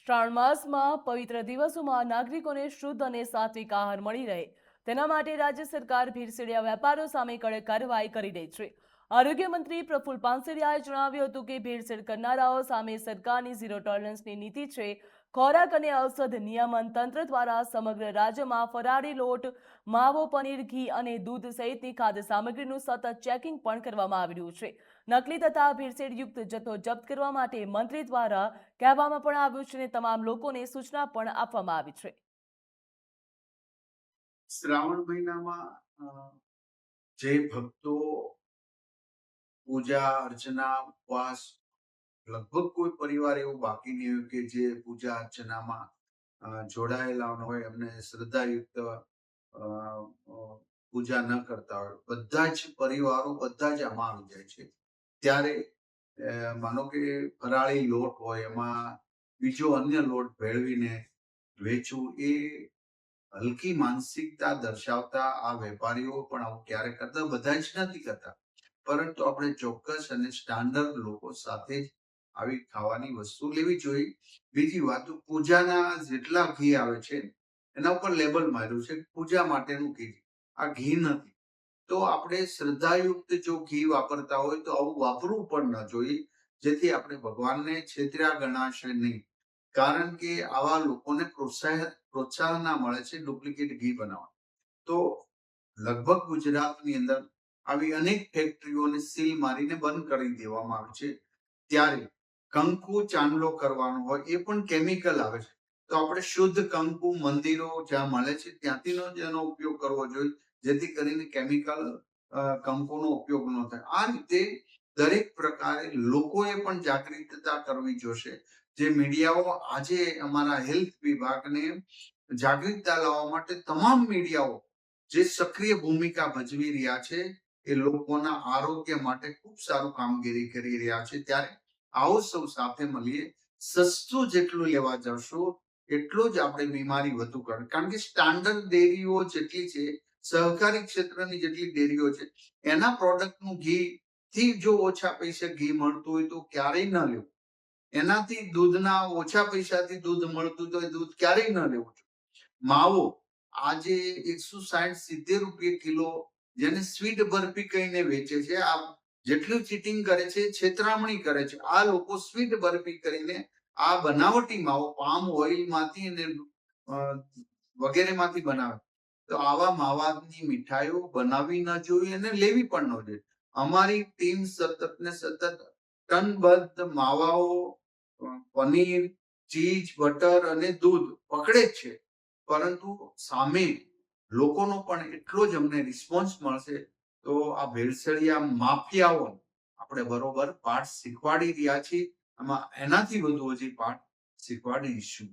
શ્રાવણ માસમાં પવિત્ર દિવસોમાં નાગરિકોને શુદ્ધ અને સાત્વિક આહાર મળી રહે તેના માટે રાજ્ય સરકાર ભેળસેળિયા વેપારીઓ સામે કડક કાર્યવાહી કરી રહી છે. આરોગ્ય મંત્રી પ્રફુલ્લ પાનસેરિયાએ જણાવ્યું હતું કે ભેળસેળ કરનારાઓ સામે સરકારની ઝીરો ટોલરન્સની નીતિ છે. ખોરાક અને ઔષધ નિયમન તંત્ર દ્વારા સમગ્ર રાજ્યમાં ફરાળી લોટ, માવો, પનીર, ઘી અને દૂધ સહિતની ખાદ્ય સામગ્રીનું સતત ચેકિંગ પણ કરવામાં આવી રહ્યું છે. નકલી તથા ભેળસેળયુક્ત જથ્થો જપ્ત કરવા માટે મંત્રી દ્વારા કહેવામાં પણ આવ્યું છે અને તમામ લોકોને સૂચના પણ આપવામાં આવી છે. શ્રાવણ મહિનામાં જે ભક્તો પૂજા અર્ચના ઉપવાસ લગભગ કોઈ પરિવાર એવું બાકી નહીં હોય કે જે પૂજા અર્ચનામાં જોડાયેલા હોય, એમને શ્રદ્ધાયુક્ત પૂજા ન કરતા હોય. બધા જ પરિવારો બધા જ આમાં આવી જાય છે. ત્યારે માનો કે ફરાળી લોટ હોય એમાં બીજો અન્ય લોટ ભેળવીને વેચવું એ હલકી માનસિકતા દર્શાવતા આ વેપારીઓ પણ આવું ક્યારે કરતા, બધા જ નથી કરતા, પરંતુ આપણે ચોક્કસ અને સ્ટાન્ડર્ડ લોકો સાથે જ આવી ખાવાની વસ્તુ લેવી જોઈએ. બીજી વાત, પૂજાના જેટલા ઘી આવે છે એના ઉપર લેબલ માર્યું છે પૂજા માટેનું ઘી. આ ઘી નથી. તો આપણે શ્રદ્ધાયુક્ત જો ઘી વાપરતા હોય તો આવું વાપરવું પણ ન જોઈએ, જેથી આપણે ભગવાનને છેતર્યા ગણાશે નહીં. કારણ કે આવા લોકોને પ્રોત્સાહન ના મળે છે ડુપ્લિકેટ ઘી બનાવવા. તો લગભગ ગુજરાતની અંદર આવી અનેક ફેક્ટરીઓને સીલ મારીને બંધ કરી દેવામાં આવે છે. ત્યારે કંકુ ચાંદલો કરવાનો હોય એ પણ કેમિકલ આવે છે. તો આપણે શુદ્ધ કંકુ મંદિરો જ્યાં મળે છે ત્યાંથીનો જ એનો ઉપયોગ કરવો જોઈએ, જેથી કરીને કેમિકલ કંકુનો ઉપયોગ ન થાય. આ રીતે દરેક પ્રકારે લોકોએ પણ જાગૃતતા કરવી જોશે. જે મીડિયાઓ આજે અમારા હેલ્થ વિભાગને જાગૃતતા લાવવા માટે તમામ મીડિયાઓ જે સક્રિય ભૂમિકા ભજવી રહ્યા છે, એ લોકોના આરોગ્ય માટે ખૂબ સારું કામગીરી કરી રહ્યા છે. ત્યારે આવો સૌ સાથે મળીએ. સસ્તું જેટલું લેવા જશો એટલું જ આપણે બીમારી વધુ કરે. કારણ કે સ્ટાન્ડર્ડ ડેરીઓ જેટલી છે, સહકારી ક્ષેત્રની જેટલી ડેરીઓ છે, એના પ્રોડક્ટનું ઘી થી જો ઓછા પૈસે ઘી મળતું હોય તો ક્યારેય ન લેવું. એનાથી દૂધના ઓછા પૈસાથી દૂધ મળતું તો દૂધ ક્યારેય ન લેવું. માવો આજે 160-70 રૂપિયા કિલો, જેને સ્વીટ બરફી કહીને વેચે છે. આ જેટલું ચીટિંગ કરે છે, છેતરામણી કરે છે. આ લોકો સ્વીટ બરફી કરીને આ બનાવટી માવો પામ ઓઇલ માંથી અને વગેરેમાંથી બનાવે. તો આવા માવાની મીઠાઈઓ બનાવવી ન જોઈએ અને લેવી પણ ન જોઈએ. અમારી ટીમ સતત ને સતત ટનબદ્ધ માવાઓ, પનીર, ચીઝ, બટર અને દૂધ પકડે જ છે. પરંતુ સામે લોકોનો પણ એટલો જ અમને રિસ્પોન્સ મળશે. તો આ ભેળસેળિયા માફિયાઓ આપણે બરોબર પાઠ શીખવાડી રહ્યા છીએ. આમાં એનાથી વધુ હજી પાઠ શીખવાડીશું.